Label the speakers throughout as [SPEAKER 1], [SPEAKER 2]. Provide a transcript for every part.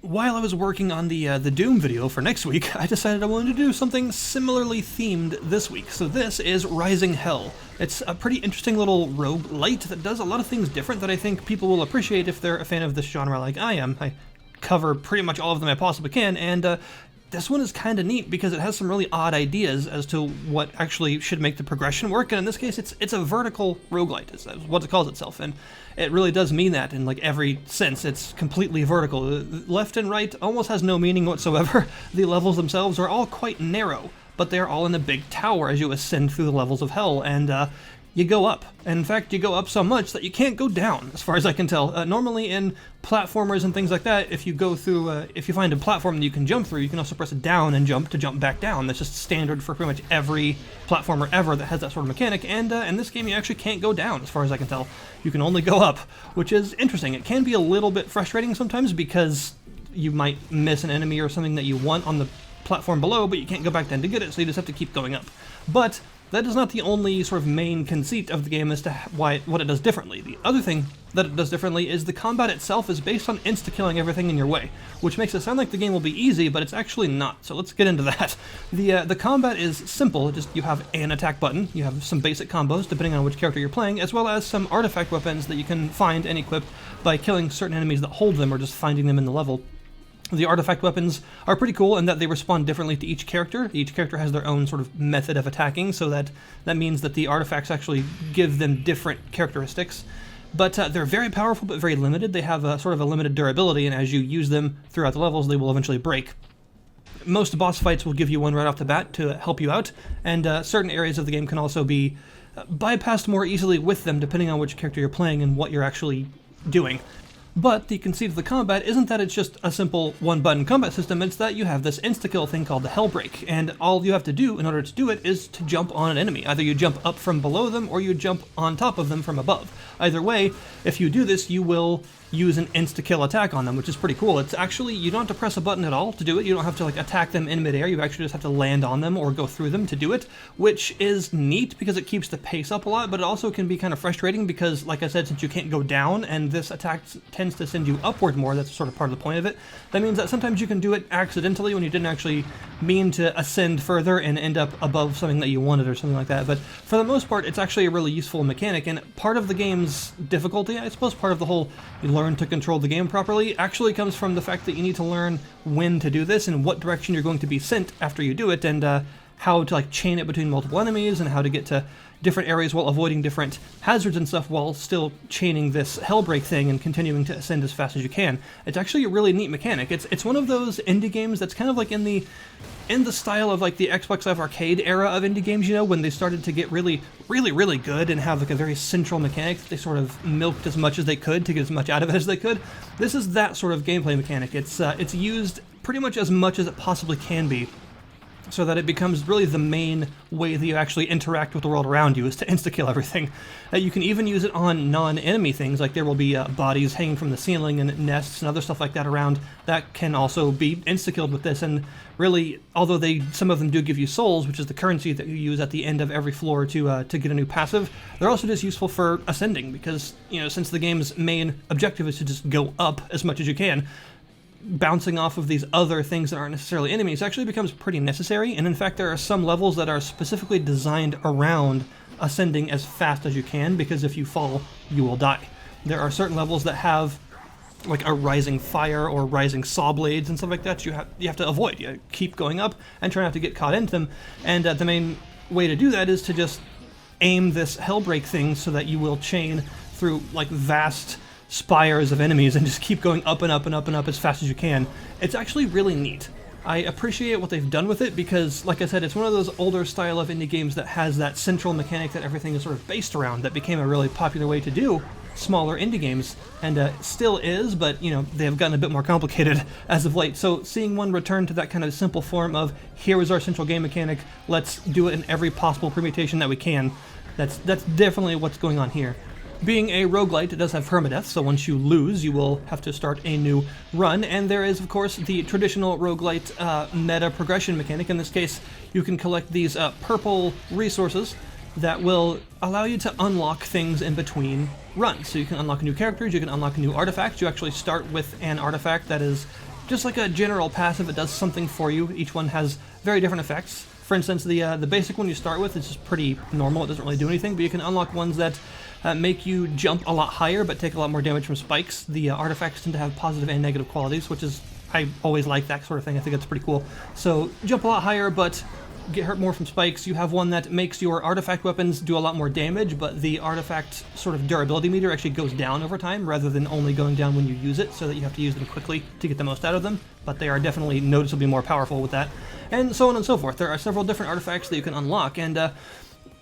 [SPEAKER 1] While I was working on the Doom video for next week, I decided I wanted to do something similarly themed this week. So this is Rising Hell. It's a pretty interesting little rogue-lite that does a lot of things different that I think people will appreciate if they're a fan of this genre like I am. I cover pretty much all of them I possibly can, and this one is kind of neat because it has some really odd ideas as to what actually should make the progression work, and in this case it's a vertical roguelite, is what it calls itself, and it really does mean that in like every sense. It's completely vertical. Left and right almost has no meaning whatsoever. The levels themselves are all quite narrow, but they're all in a big tower as you ascend through the levels of hell, and you go up. And in fact, you go up so much that you can't go down, as far as I can tell. Normally in platformers and things like that, if you go through, if you find a platform that you can jump through, you can also press down and jump to jump back down. That's just standard for pretty much every platformer ever that has that sort of mechanic, and in this game you actually can't go down, as far as I can tell. You can only go up, which is interesting. It can be a little bit frustrating sometimes because you might miss an enemy or something that you want on the platform below, but you can't go back down to get it, so you just have to keep going up. But that is not the only sort of main conceit of the game as to what it does differently. The other thing that it does differently is the combat itself is based on insta-killing everything in your way, which makes it sound like the game will be easy, but it's actually not. So let's get into that. The combat is simple. Just you have an attack button, you have some basic combos depending on which character you're playing, as well as some artifact weapons that you can find and equip by killing certain enemies that hold them or just finding them in the level. The artifact weapons are pretty cool in that they respond differently to each character. Each character has their own sort of method of attacking, so that means that the artifacts actually give them different characteristics. But they're very powerful but very limited. They have a sort of a limited durability, and as you use them throughout the levels, they will eventually break. Most boss fights will give you one right off the bat to help you out, and certain areas of the game can also be bypassed more easily with them depending on which character you're playing and what you're actually doing. But the conceit of the combat isn't that it's just a simple one-button combat system, it's that you have this insta-kill thing called the Hellbreak, and all you have to do in order to do it is to jump on an enemy. Either you jump up from below them, or you jump on top of them from above. Either way, if you do this, you will use an insta-kill attack on them, which is pretty cool. It's actually, you don't have to press a button at all to do it. You don't have to like attack them in midair. You actually just have to land on them or go through them to do it, which is neat because it keeps the pace up a lot, but it also can be kind of frustrating because, like I said, since you can't go down and this attack tends to send you upward more, that's sort of part of the point of it, that means that sometimes you can do it accidentally when you didn't actually mean to ascend further and end up above something that you wanted or something like that. But for the most part, it's actually a really useful mechanic, and part of the game's difficulty, I suppose part of the whole you learn to control the game properly, actually comes from the fact that you need to learn when to do this and what direction you're going to be sent after you do it, and how to like chain it between multiple enemies and how to get to different areas while avoiding different hazards and stuff while still chaining this Hellbreak thing and continuing to ascend as fast as you can. It's actually a really neat mechanic. It's one of those indie games that's kind of like in the style of like the Xbox Live Arcade era of indie games, you know, when they started to get really good and have like a very central mechanic that they sort of milked as much as they could to get as much out of it as they could. This is that sort of gameplay mechanic. It's used pretty much as it possibly can be, so that it becomes really the main way that you actually interact with the world around you, is to insta-kill everything. You can even use it on non-enemy things, like there will be bodies hanging from the ceiling and nests and other stuff like that around that can also be insta-killed with this, and really, although some of them do give you souls, which is the currency that you use at the end of every floor to get a new passive, they're also just useful for ascending, because, you know, since the game's main objective is to just go up as much as you can, bouncing off of these other things that aren't necessarily enemies actually becomes pretty necessary, and in fact there are some levels that are specifically designed around ascending as fast as you can, because if you fall, you will die. There are certain levels that have like a rising fire or rising saw blades and stuff like that you have to avoid. You keep going up and try not to get caught into them, and the main way to do that is to just aim this Hellbreak thing so that you will chain through like vast spires of enemies and just keep going up and up and up and up as fast as you can. It's actually really neat. I appreciate what they've done with it because, like I said, it's one of those older style of indie games that has that central mechanic that everything is sort of based around, that became a really popular way to do smaller indie games, and still is, but, you know, they have gotten a bit more complicated as of late. So seeing one return to that kind of simple form of, here is our central game mechanic, let's do it in every possible permutation that we can, that's definitely what's going on here. Being a roguelite, it does have permadeath, so once you lose, you will have to start a new run, and there is, of course, the traditional roguelite meta progression mechanic. In this case, you can collect these purple resources that will allow you to unlock things in between runs. So you can unlock new characters, you can unlock new artifacts. You actually start with an artifact that is just like a general passive, it does something for you. Each one has very different effects. For instance, the basic one you start with is just pretty normal. It doesn't really do anything, but you can unlock ones that make you jump a lot higher but take a lot more damage from spikes. The artifacts tend to have positive and negative qualities, which is, I always like that sort of thing. I think that's pretty cool. So jump a lot higher but get hurt more from spikes. You have one that makes your artifact weapons do a lot more damage, but the artifact sort of durability meter actually goes down over time rather than only going down when you use it, so that you have to use them quickly to get the most out of them. But they are definitely noticeably more powerful with that, and so on and so forth. There are several different artifacts that you can unlock, and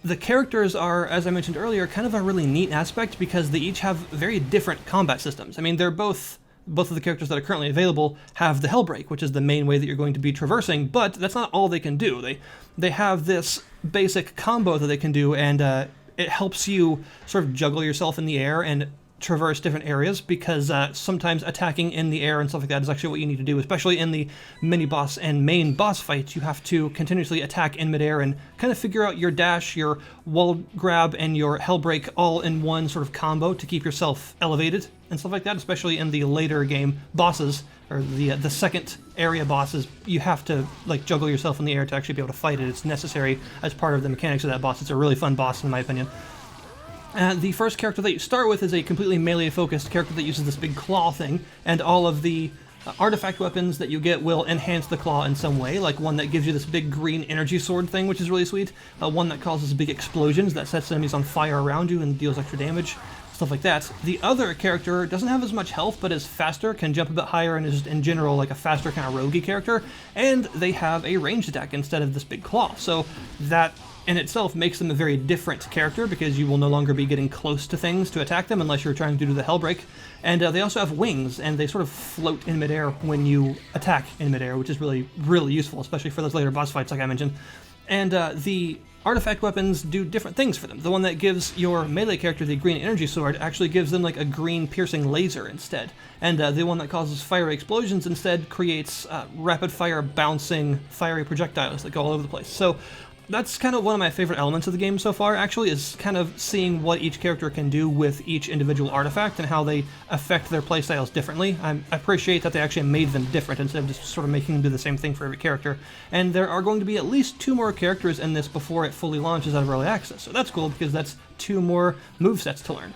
[SPEAKER 1] the characters are, as I mentioned earlier, kind of a really neat aspect because they each have very different combat systems. I mean, they're both of the characters that are currently available have the Hellbreak, which is the main way that you're going to be traversing, but that's not all they can do. They have this basic combo that they can do, and it helps you sort of juggle yourself in the air and traverse different areas, because sometimes attacking in the air and stuff like that is actually what you need to do, especially in the mini-boss and main boss fights. You have to continuously attack in midair and kind of figure out your dash, your wall grab, and your Hellbreak all in one sort of combo to keep yourself elevated and stuff like that, especially in the later game bosses, or the second area bosses. You have to like juggle yourself in the air to actually be able to fight it. It's necessary as part of the mechanics of that boss. It's a really fun boss in my opinion. The first character that you start with is a completely melee-focused character that uses this big claw thing, and all of the artifact weapons that you get will enhance the claw in some way, like one that gives you this big green energy sword thing, which is really sweet, one that causes big explosions that sets enemies on fire around you and deals extra damage, stuff like that. The other character doesn't have as much health, but is faster, can jump a bit higher, and is just in general like a faster kind of roguey character, and they have a ranged attack instead of this big claw, so that in itself makes them a very different character, because you will no longer be getting close to things to attack them unless you're trying to do the Hellbreak. And they also have wings, and they sort of float in midair when you attack in midair, which is really, really useful, especially for those later boss fights like I mentioned. And the artifact weapons do different things for them. The one that gives your melee character the green energy sword actually gives them like a green piercing laser instead. And the one that causes fiery explosions instead creates rapid fire bouncing fiery projectiles that go all over the place. So that's kind of one of my favorite elements of the game so far, actually, is kind of seeing what each character can do with each individual artifact and how they affect their playstyles differently. I appreciate that they actually made them different instead of just sort of making them do the same thing for every character. And there are going to be at least 2 more characters in this before it fully launches out of early access, so that's cool because that's 2 more movesets to learn.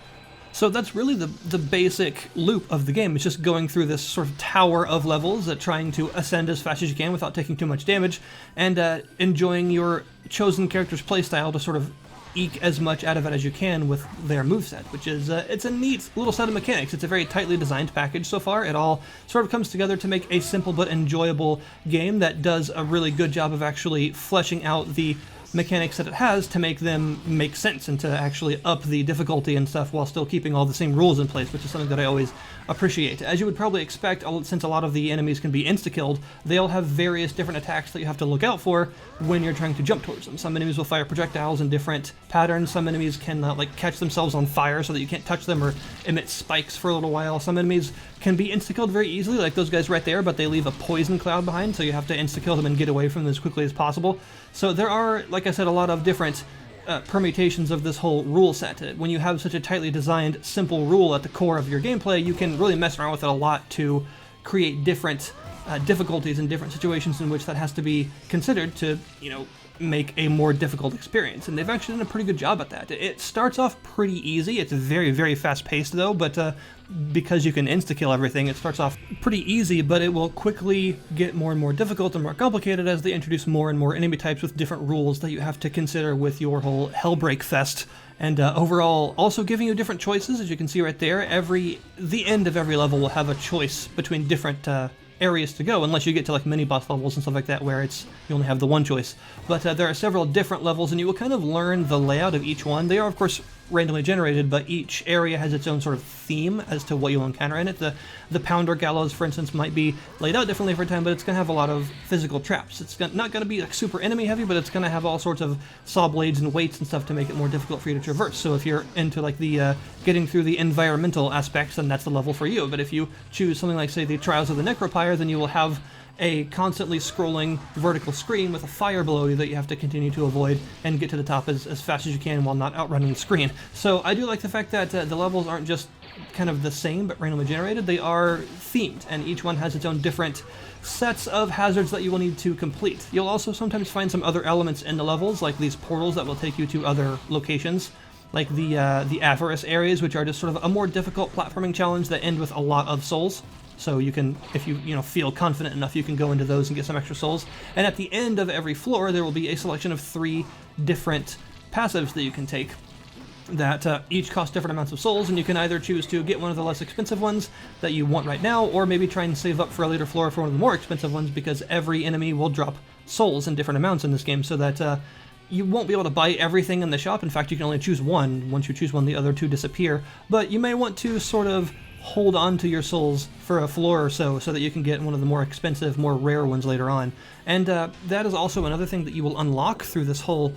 [SPEAKER 1] So that's really the basic loop of the game. It's just going through this sort of tower of levels, trying to ascend as fast as you can without taking too much damage, and enjoying your chosen character's playstyle to sort of eke as much out of it as you can with their moveset, which is, it's a neat little set of mechanics. It's a very tightly designed package so far. It all sort of comes together to make a simple but enjoyable game that does a really good job of actually fleshing out the mechanics that it has to make them make sense and to actually up the difficulty and stuff while still keeping all the same rules in place, which is something that I always appreciate. As you would probably expect, since a lot of the enemies can be insta-killed, they all have various different attacks that you have to look out for when you're trying to jump towards them. Some enemies will fire projectiles in different patterns. Some enemies can like catch themselves on fire so that you can't touch them, or emit spikes for a little while. Some enemies can be insta-killed very easily, like those guys right there, but they leave a poison cloud behind, so you have to insta-kill them and get away from them as quickly as possible. So there are, like I said, a lot of different permutations of this whole rule set. When you have such a tightly designed, simple rule at the core of your gameplay, you can really mess around with it a lot to create different difficulties and different situations in which that has to be considered to, you know, make a more difficult experience. And they've actually done a pretty good job at that. It starts off pretty easy. It's very, very fast-paced though, but because you can insta-kill everything, it starts off pretty easy, but it will quickly get more and more difficult and more complicated as they introduce more and more enemy types with different rules that you have to consider with your whole Hellbreak fest. And overall, also giving you different choices, as you can see right there. The end of every level will have a choice between different areas to go, unless you get to like mini boss levels and stuff like that where you only have the one choice. But there are several different levels, and you will kind of learn the layout of each one. They are of course randomly generated, but each area has its own sort of theme as to what you'll encounter in it. The Pounder Gallows, for instance, might be laid out differently every time, but it's going to have a lot of physical traps. It's not going to be like super enemy heavy, but it's going to have all sorts of saw blades and weights and stuff to make it more difficult for you to traverse. So if you're into like the getting through the environmental aspects, then that's the level for you. But if you choose something like, say, the Trials of the Necropyre, then you will have a constantly scrolling vertical screen with a fire below you that you have to continue to avoid and get to the top as fast as you can while not outrunning the screen. So I do like the fact that the levels aren't just kind of the same but randomly generated. They are themed, and each one has its own different sets of hazards that you will need to complete. You'll also sometimes find some other elements in the levels, like these portals that will take you to other locations, like the avarice areas, which are just sort of a more difficult platforming challenge that end with a lot of souls. So you can, if you feel confident enough, you can go into those and get some extra souls. And at the end of every floor, there will be a selection of 3 different passives that you can take that each cost different amounts of souls, and you can either choose to get one of the less expensive ones that you want right now, or maybe try and save up for a later floor for one of the more expensive ones, because every enemy will drop souls in different amounts in this game, so that you won't be able to buy everything in the shop. In fact, you can only choose one. Once you choose one, the other 2 disappear. But you may want to sort of hold on to your souls for a floor or so that you can get one of the more expensive, more rare ones later on. And that is also another thing that you will unlock through this whole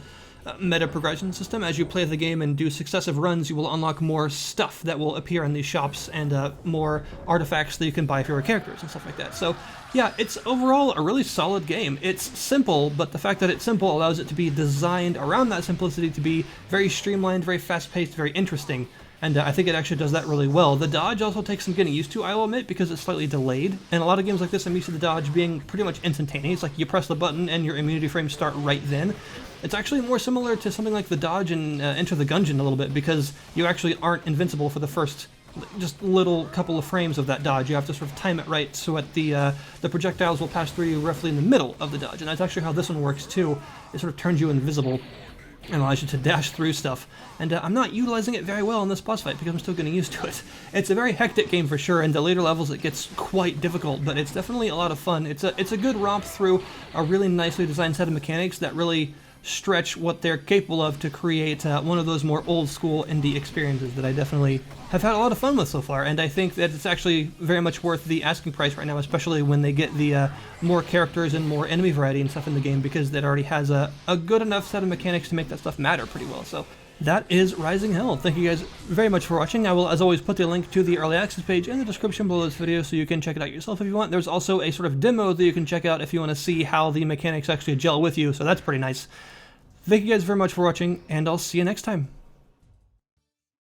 [SPEAKER 1] meta progression system. As you play the game and do successive runs, you will unlock more stuff that will appear in these shops, and more artifacts that you can buy for your characters and stuff like that. So yeah, it's overall a really solid game. It's simple, but the fact that it's simple allows it to be designed around that simplicity to be very streamlined, very fast-paced, very interesting. And I think it actually does that really well. The dodge also takes some getting used to, I will admit, because it's slightly delayed. And a lot of games like this, I'm used to the dodge being pretty much instantaneous. Like, you press the button and your immunity frames start right then. It's actually more similar to something like the dodge in Enter the Gungeon a little bit, because you actually aren't invincible for the first just little couple of frames of that dodge. You have to sort of time it right so that the projectiles will pass through you roughly in the middle of the dodge. And that's actually how this one works too. It sort of turns you invisible and allows you to dash through stuff. And I'm not utilizing it very well in this boss fight because I'm still getting used to it. It's a very hectic game for sure, and the later levels it gets quite difficult, but it's definitely a lot of fun. It's a good romp through a really nicely designed set of mechanics that really stretch what they're capable of to create one of those more old school indie experiences that I definitely have had a lot of fun with so far, and I think that it's actually very much worth the asking price right now, especially when they get the more characters and more enemy variety and stuff in the game, because that already has a good enough set of mechanics to make that stuff matter pretty well. So that is Rising Hell. Thank you guys very much for watching. I will, as always, put the link to the early access page in the description below this video so you can check it out yourself if you want. There's also a sort of demo that you can check out if you want to see how the mechanics actually gel with you, so that's pretty nice. Thank you guys very much for watching, and I'll see you next time.